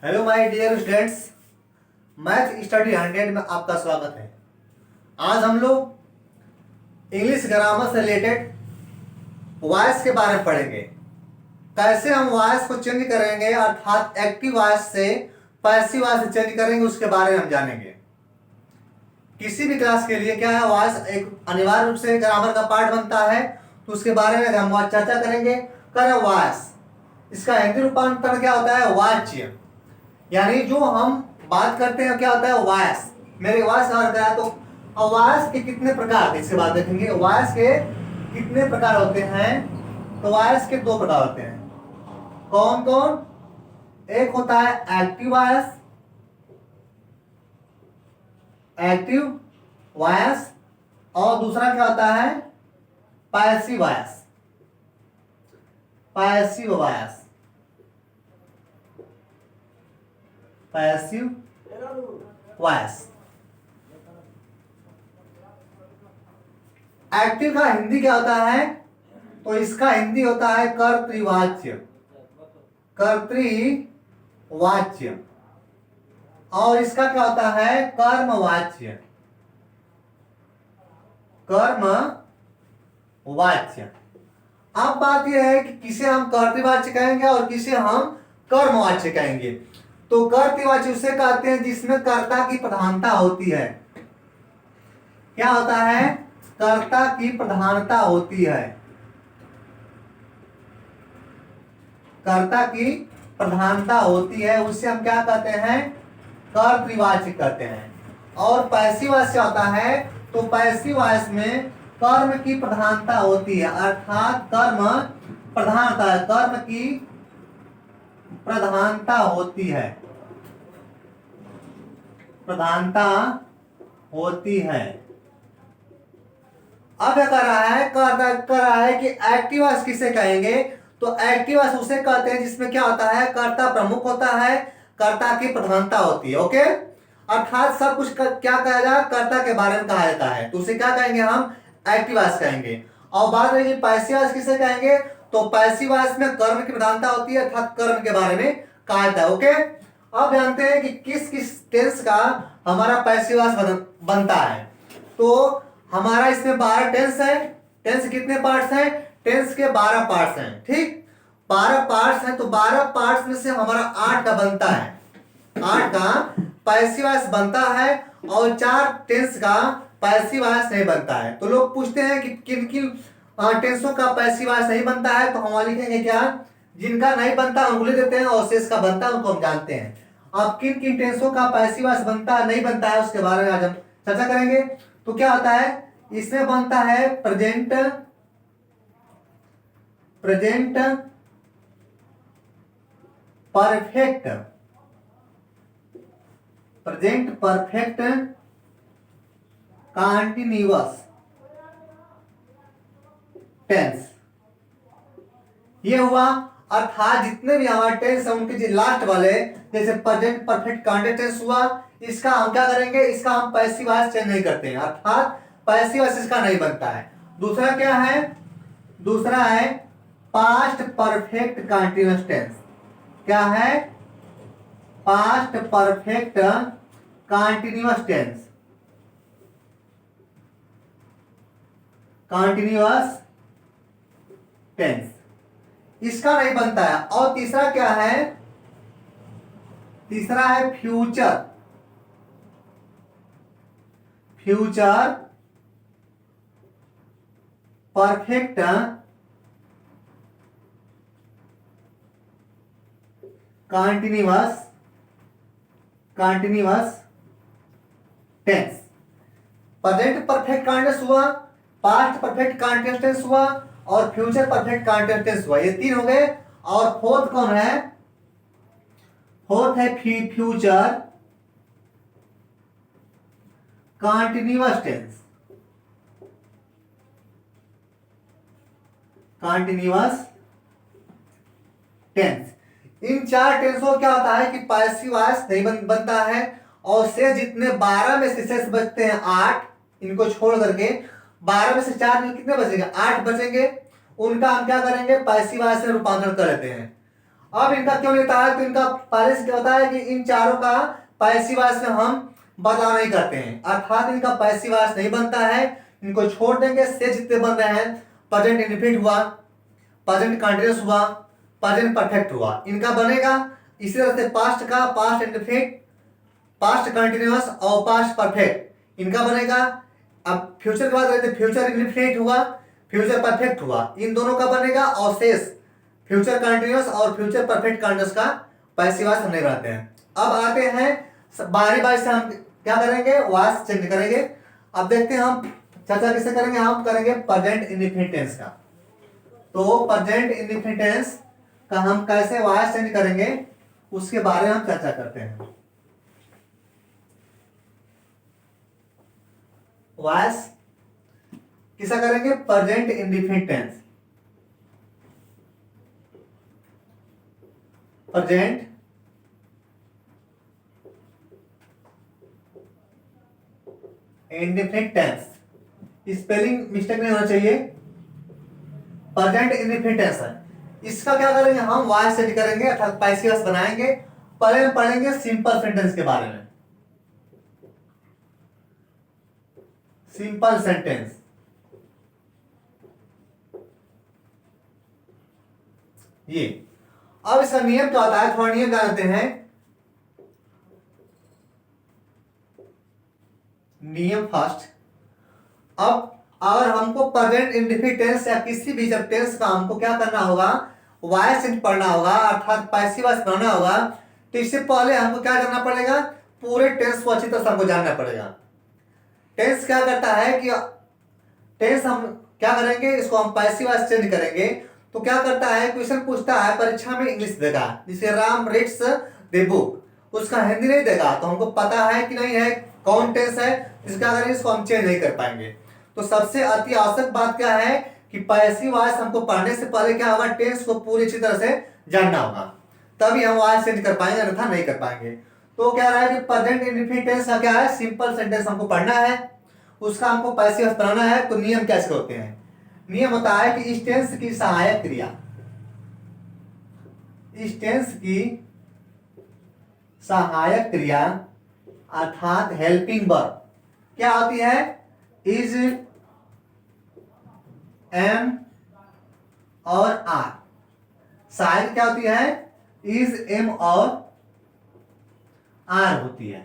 Hello my dear students, math study 100 में आपका स्वागत है। आज हम लोग इंग्लिश ग्रामर से रिलेटेड वॉइस के बारे में पढ़ेंगे। कैसे हम वॉइस को चेंज करेंगे, अर्थात एक्टिव वॉइस से पैसिव वॉइस चेंज करेंगे, उसके बारे में हम जानेंगे। किसी भी क्लास के लिए क्या है, वॉइस एक अनिवार्य रूप से ग्रामर का पार्ट बनता है, तो उसके बारे में हम चर्चा करेंगे। वॉइस, इसका हिंदी रूपांतरण क्या होता है? वाच्य। यानी जो हम बात करते हैं क्या होता है? वॉइस। मेरी वॉइस और गया तो वॉइस के कितने प्रकार थे, इसके बाद देखेंगे। वॉइस के कितने प्रकार होते हैं? तो वॉइस के दो प्रकार होते हैं। कौन कौन? एक होता है एक्टिव वॉइस, एक्टिव वॉइस, और दूसरा क्या होता है? Passive voice, passive voice, passive voice. Active का हिंदी क्या होता है? तो इसका हिंदी होता है कर्तृवाच्य, कर्तृवाच्य। और इसका क्या होता है? कर्मवाच्य, कर्मवाच्य। अब बात यह है कि किसे हम कर्तृवाच्य कहेंगे और किसे हम कर्मवाच्य कहेंगे। तो कर्तृवाच्य उसे कहते हैं जिसमें कर्ता की प्रधानता होती है। क्या होता है? कर्ता की प्रधानता होती है, कर्ता की प्रधानता होती है, उसे हम क्या कहते हैं? कर्तृवाच्य कहते हैं। और पैसिव वॉइस क्या होता है? तो पैसिव वॉइस में कर्म की प्रधानता होती है, अर्थात कर्म प्रधानता, कर्म की प्रधानता होती है, प्रधानता होती है। अब क्या कर रहा है? कर रहा है कि एक्टिव वॉइस किसे कहेंगे? तो एक्टिव वॉइस उसे कहते हैं जिसमें क्या होता है? कर्ता प्रमुख होता है, कर्ता की प्रधानता होती है। ओके, अर्थात सब कुछ क्या कहा जाए? कर्ता के बारे में कहा जाता है, तो उसे क्या कहेंगे? हम एक्टिव वॉइस कहेंगे। और बात रही पैसिव वॉइस किसे कहेंगे? तो पैसिव वॉइस में कर्म की प्रधानता होती है, अर्थात कर्म के बारे में कहा जाता है। ओके, अब जानते हैं कि किस किस टेंस का हमारा पैसिव वॉइस बनता है। तो हमारा इसमें 12 टेंस है। टेंस कितने पार्ट्स हैं? टेंस के 12 पार्ट्स हैं। ठीक, 12 पार्ट्स हैं, तो 12 पार्ट्स में से हमारा 8 का बनता है, 8 का पैसिव वॉइस बनता है, और 4 टेंस का पैसिव वॉइस नहीं बनता है। तो लोग पूछते हैं कि किन किन टेंसों का पैसिव वॉइस नहीं बनता है, तो हम लिखेंगे क्या? जिनका नहीं बनता उंगली देते हैं, और शेष का बनता है उनको हम जानते हैं। अब किन किन टेंसों का पैसिव वॉइस बनता नहीं बनता है, उसके बारे में आज हम चर्चा करेंगे। तो क्या होता है? इसमें बनता है present, present perfect, present perfect continuous tense. ये हुआ, अर्थात जितने भी हमारे टेंस है उनके जो लास्ट वाले, जैसे प्रेजेंट परफेक्ट कंटीन्यूअस टेंस हुआ, इसका हम क्या करेंगे? इसका हम पैसिव वॉइस चेंज नहीं करते हैं, अर्थात पैसिव वॉइस इसका नहीं बनता है। दूसरा क्या है? दूसरा है पास्ट परफेक्ट कंटीन्यूअस टेंस। क्या है? Past perfect continuous tense, continuous tense इसका नहीं बनता है। और तीसरा क्या है? तीसरा है future, future perfect continuous, continuous tense. Present perfect continuous हुआ, पास्ट परफेक्ट कंटीन्यूअस टेंस हुआ, और फ्यूचर परफेक्ट कंटीन्यूअस टेंस हुआ। ये 3 हो गए। और फोर्थ कौन है? फोर्थ है future continuous tense, continuous tense. इन 4 टेंसों को क्या होता है कि पैसिव वॉइस नहीं बनता है, और से जितने 12 में से शेष बचते हैं 8, इनको छोड़ करके 12 में से 4 में कितने बचेंगे? 8 बचेंगे। उनका हम क्या करेंगे? पैसिव वॉइस में रूपांतरण कर लेते हैं। अब इनका क्यों लेता है, तो इनका पहले से क्या होता है कि इन चारों का पैसिव वॉइस में हम बदलाव नहीं करते हैं, अर्थात इनका पैसिव वॉइस नहीं बनता है। इनको छोड़ देंगे, से जितने बन रहे हैं, प्रेजेंट इंडेफिनिट हुआ, प्रेजेंट कंटीन्यूअस हुआ, प्रेजेंट परफेक्ट हुआ, इनका बनेगा। इसी तरह से पास्ट का पास्ट इंडेफिनिट, पास्ट कंटीन्यूअस और पास्ट परफेक्ट इनका बनेगा। अब फ्यूचर के बाद रहते फ्यूचर इंडेफिनिट हुआ, फ्यूचर परफेक्ट हुआ, इन दोनों का बनेगा। और शेष फ्यूचर कंटीन्यूअस और फ्यूचर परफेक्ट कंटीन्यूअस का पैसिव वॉइस हम नहीं बनाते हैं। अब आते हैं बारी बारी से हम क्या करेंगे, वॉइस चेंज करेंगे। अब देखते हैं हम चर्चा किससे करेंगे, हम करेंगे प्रेजेंट इंडेफिनिट टेंस का। तो प्रेजेंट इंडेफिनिट टेंस का हम कैसे वॉइस चेंज करेंगे उसके बारे में हम चर्चा करते हैं। वॉइस किसा करेंगे, present indefinite tense, present indefinite tense, spelling mistake नहीं होना चाहिए, प्रेजेंट इंडेफिनिट टेंस है। इसका क्या करेंगे, हम वॉइस चेंज करेंगे अर्थात पैसिव वॉइस बनाएंगे। पहले हम पढ़ेंगे सिंपल सेंटेंस के बारे में। सिंपल सेंटेंस, ये अब इसका नियम क्या होता है, थोड़ा नियम जानते हैं। नियम फर्स्ट, अब अगर हमको प्रेजेंट इंडेफिनिट टेंस या किसी भी जब टेंस का हमको क्या करना होगा, वॉइस चेंज पढ़ना होगा अर्थात पैसिव वॉइस बनाना होगा, तो इससे पहले हमको क्या करना पड़ेगा, पूरे टेंस को अच्छी तरह से हमको जानना पड़ेगा। टेंस क्या करता है कि टेंस हम क्या करेंगे, इसको हम पैसिव वॉइस चेंज करेंगे। तो क्या करता है, क्वेश्चन पूछता है परीक्षा में इंग्लिश देगा, जिसे राम रीड्स द बुक, उसका हिंदी नहीं देगा, तो हमको पता है कि नहीं है कौन टेंस है, इसका करेंगे इसको हम चेंज नहीं कर पाएंगे। तो सबसे अति आवश्यक बात क्या है कि पैसिव वॉइस हमको पढ़ने से पहले क्या होगा, टेंस को पूरी अच्छी तरह से जानना होगा, तभी हम वॉइस चेंज कर पाएंगे, अन्यथा नहीं कर पाएंगे। तो क्या रहा है कि प्रेजेंट इंडेफिनिट टेंस का क्या है, सिंपल सेंटेंस हमको पढ़ना है, उसका हमको पैसिव वॉइस बनाना है। तो नियम कैसे होते हैं, नियम होता है कि इस टेंस की सहायक क्रिया, इस टेंस की सहायक क्रिया अर्थात हेल्पिंग वर्ब क्या होती है, इज, एम और आर। सहायक क्या होती है, इज, एम और आर होती है।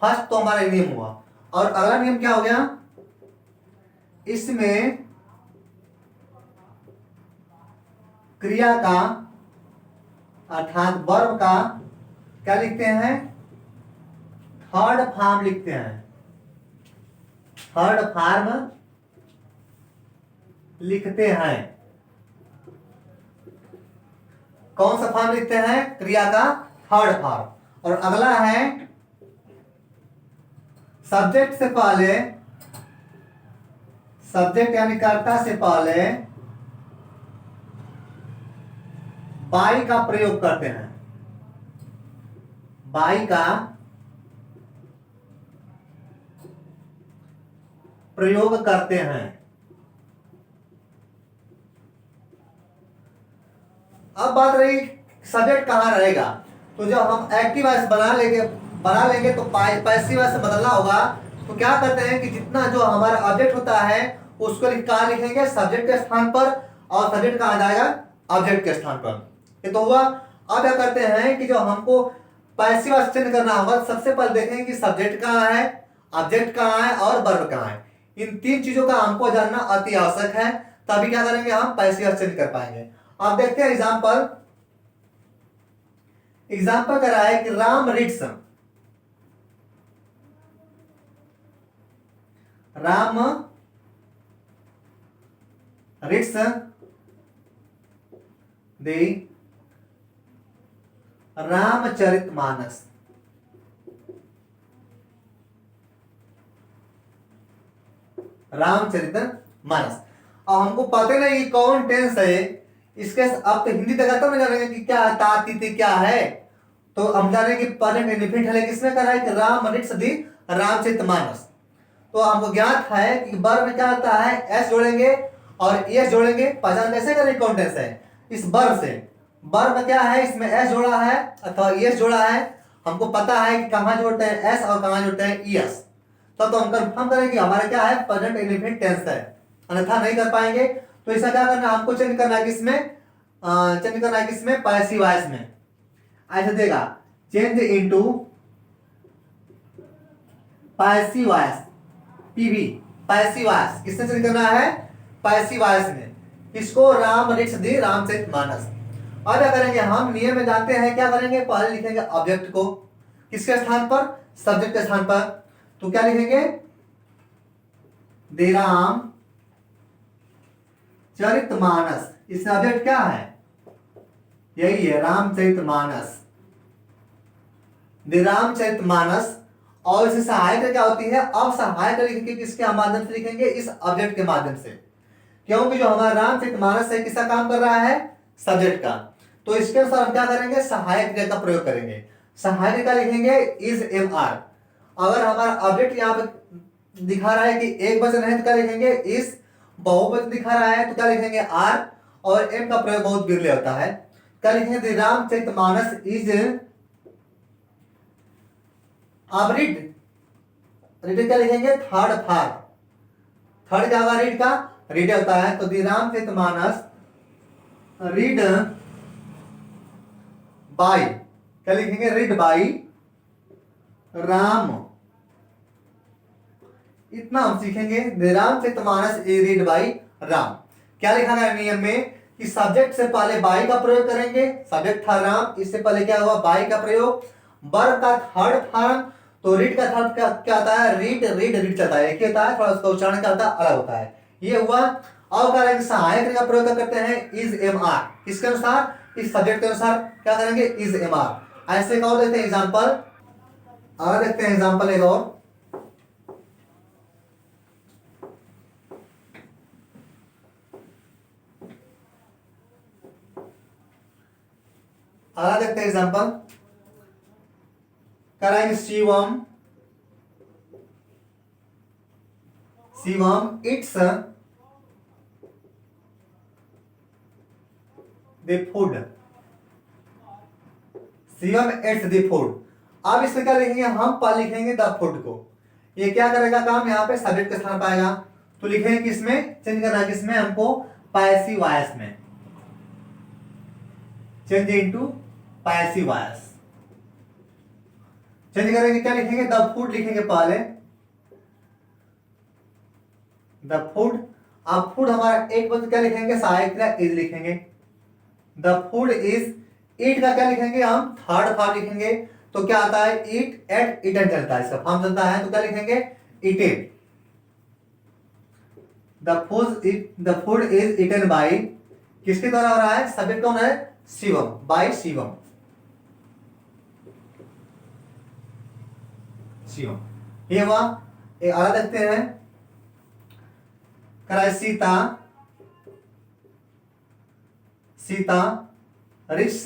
फर्स्ट तो हमारा नियम हुआ, और अगला नियम क्या हो गया, इसमें क्रिया का अर्थात वर्ब का क्या लिखते हैं, थर्ड फॉर्म लिखते हैं, थर्ड फॉर्म लिखते हैं। कौन सा फॉर्म लिखते हैं, क्रिया का थर्ड फॉर्म। और अगला है सब्जेक्ट से पहले, सब्जेक्ट यानी कर्ता से पहले बाई का प्रयोग करते हैं, बाई का प्रयोग करते हैं। अब बात रही सब्जेक्ट कहां रहेगा, तो जब हम एक्टिव वॉइस बना लेंगे तो पैसिव वॉइस बदलना होगा। तो क्या करते हैं कि जितना जो हमारा ऑब्जेक्ट होता है उसको कहां लिखेंगे, सब्जेक्ट के स्थान पर, और सब्जेक्ट कहां जाएगा, ऑब्जेक्ट के स्थान पर। ये तो हुआ। अब क्या करते हैं कि जो हमको पैसिव वॉइस चेंज करना होगा, सबसे पहले देखेंगे कि सब्जेक्ट कहां है, ऑब्जेक्ट कहां है और वर्ब कहां है। इन तीन चीजों का हमको जानना अति आवश्यक है, तभी क्या करेंगे, हम पैसिव वॉइस चेंज कर पाएंगे। अब देखते हैं एग्जाम्पल। एग्जाम्पल कर रहा है कि Ram reads, Ram reads the Ramcharitmanas. Ramcharitmanas. अब हमको पता नहीं कि कौन टेंस है इसके, अब तो हिंदी तक तो नहीं जानेंगे कि क्या ताती क्या है, तो हम जानेंगे प्रेजेंट इंडेफिनिट है, लेकिन इसमें कह रहा है कि राम रीड्स द रामचरितमानस। तो हमको ज्ञात है कि वर्ब में क्या आता है, एस जोड़ेंगे और एस जोड़ेंगे, पहचान कैसे करेंगे कौन टेंस है, इस वर्ब से। वर्ब क्या है, इसमें एस जोड़ा है अथवा ईएस जोड़ा है। हमको पता है कि कहाँ जोड़ते हैं एस और कहाँ जोड़ते हैं ईएस। तो हम कंफर्म करें कि हमारा क्या है, प्रेजेंट इंडेफिनिट टेंस है, अन्यथा नहीं कर पाएंगे। तो इसका क्या करना है, हमको चेंज करना है किसमें, चेंज करना है किसमें, पैसिव वॉइस में। ऐसे देगा change into passive voice, PV, passive voice किससे चेंज करना है, पैसिव वॉइस में। किसको, राम रिक्स दी रामचरितमानस। अब क्या करेंगे हम, नियम में जानते हैं क्या करेंगे, पहले लिखेंगे ऑब्जेक्ट को किसके स्थान पर, सब्जेक्ट के स्थान पर। तो क्या लिखेंगे, दे राम चरितमानस, इसमें ऑब्जेक्ट क्या है, यही है रामचरितमानस, दे रामचरितमानस। और इसे सहायक क्या होती है, अब सहायक लिखेंगे किसके माध्यम से, लिखेंगे इस ऑब्जेक्ट के माध्यम से, क्योंकि जो हमारा रामचरितमानस है किसका काम कर रहा है, सब्जेक्ट का। तो इसके अनुसार हम क्या करेंगे, सहायक क्रिया का प्रयोग करेंगे। सहायक क्रिया लिखेंगे इज एम आर। अगर हमारा ऑब्जेक्ट यहाँ पे दिखा रहा है कि एक वचन है तो क्या लिखेंगे इस, बहुवचन दिखा रहा है तो क्या लिखेंगे आर, और एम का प्रयोग बहुत विरले होता है। क्या लिखेंगे, रामचरितमानस इज अब रीड, रीड क्या लिखेंगे, थर्ड फार, थर्ड क्या होगा, रीड का रीड होता है। तो दी रामचरितमानस रीड बाई, क्या लिखेंगे, रीड बाई राम। इतना हम सीखेंगे, the Ramcharitmanas is read by Ram. क्या लिखा गया नियम में कि सब्जेक्ट से पहले बाई का प्रयोग करेंगे, सब्जेक्ट था राम, इससे पहले क्या हुआ, बाई का प्रयोग। वर्ब का थर्ड फॉर्म, तो रीड का थर्ड क्या आता है, रीड रीड रीड चलता है, एक ही होता है, थोड़ा उसका उच्चारण क्या होता है, अलग होता है। ये हुआ। अब करेंगे सहायक का प्रयोग करते हैं इज एम आर, किसके अनुसार, इस सब्जेक्ट के अनुसार क्या करेंगे, इज एम आर। ऐसे का और देखते हैं एग्जांपल, और देखते हैं एग्जांपल एक और। अगला देखते हैं एग्जांपल, कराएंगे Shivam, Shivam it's the food, Shivam it's the food. अब इसमें क्या लिखेंगे, हम पर लिखेंगे द फूड को। ये क्या करेगा काम, यहाँ पे सब्जेक्ट के स्थान पाएगा। तो लिखेंगे किसमें, चेंज करना है किसमें हमको, पैसिव वॉइस में, change into passive voice. Change करेंगे, क्या लिखेंगे, द फूड लिखेंगे पहले, द फूड। अब फूड हमारा एक बार क्या लिखेंगे, सहायक क्रिया इज लिखेंगे, द फूड इज। ईट का क्या लिखेंगे हम, थर्ड फॉर्म लिखेंगे। तो क्या आता है, ईट एट ईटन चलता है, इसका फॉर्म चलता है, तो क्या लिखेंगे, eated. The food is eaten by, किसके द्वारा हो रहा है, सब्जेक्ट कौन है, शिवम, बाय शिवम, शिवम। ये हुआ। एक अगला देखते हैं, कराए सीता, सीता रिक्स,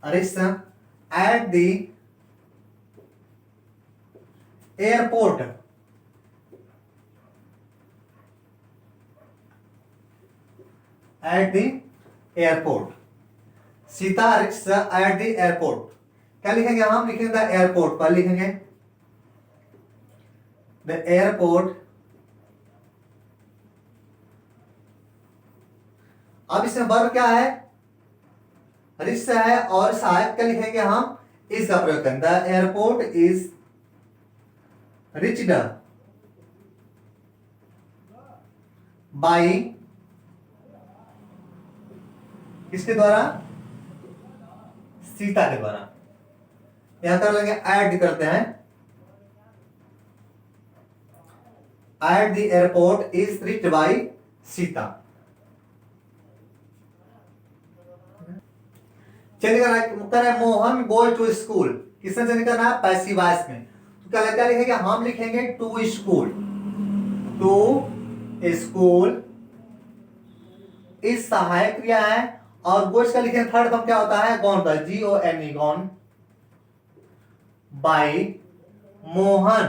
रिक्स eight the airport, eight the airport, Sita रिक्स एट द एयरपोर्ट। क्या लिखेंगे हम, लिखेंगे द एयरपोर्ट, पर लिखेंगे द एयरपोर्ट। अब इसमें वर्ब क्या है, रिच है, और सहायक क्या लिखेंगे हम, इस का प्रयोग करें, the airport is reached by, किसके द्वारा, सीता के द्वारा। यहां कर लेंगे ऐड करते हैं, at the airport is reached by Sita. चलिए करना है, मोहन गोज टू स्कूल, किसने चेंज करना है, पैसिव वॉइस में। तो क्या लिखेंगे, हम लिखेंगे टू स्कूल, टू स्कूल इस सहायक क्रिया है, और गोज का लिखेंगे थर्ड फॉर्म क्या होता है, गॉन का, GONE, gone by Mohan,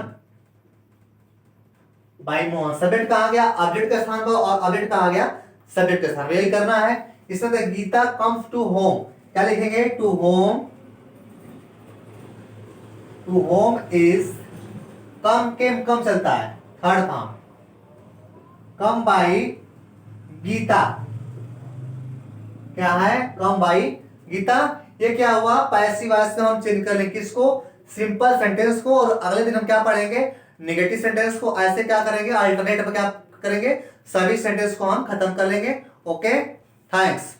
by Mohan. Subject कहा गया, ऑब्जेक्ट का स्थान पर, और ऑब्जेक्ट कहा गया सब्जेक्ट के स्थान पे, यही करना है। इसमें तो गीता कम्स टू होम, क्या लिखेंगे, to home, to home is, come चलता है, third form, come by Gita, क्या है, कम बाई गीता। ये क्या हुआ, पैसिव वॉइस में हम चेंज कर लेंगे किसको, सिंपल सेंटेंस को, और अगले दिन हम क्या पढ़ेंगे, नेगेटिव सेंटेंस को। ऐसे क्या करेंगे, अल्टरनेट में क्या करेंगे, सभी सेंटेंस को हम खत्म कर लेंगे। Okay, thanks.